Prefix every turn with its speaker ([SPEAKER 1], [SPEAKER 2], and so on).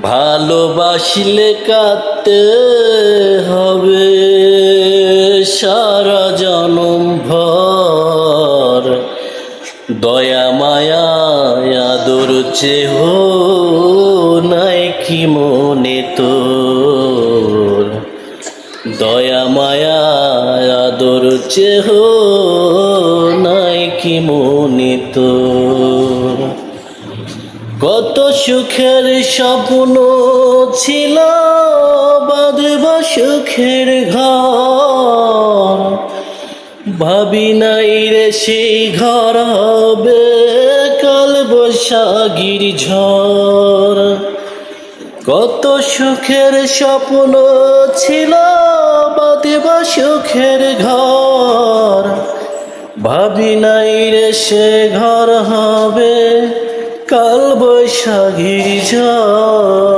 [SPEAKER 1] ভালোবাসলে কাঁদতে হবে সারা জনম ভর, দয়া মায়া আদর চেহ নাই কি মনে তোর, দয়া মায়া আদর চেহ নাই কি মনে তোর। কত সুখের স্বপ্ন ছিল বাঁধবা সুখের ঘর, ভাবি নাই রে সেই ঘর হবে কাল বৈশাখীর ঝড়। কত সুখের স্বপ্ন ছিল বাঁধবা সুখের ঘর, ভাবি নাই রে সে ঘর হবে কাল বৈশাখীর ঝড়।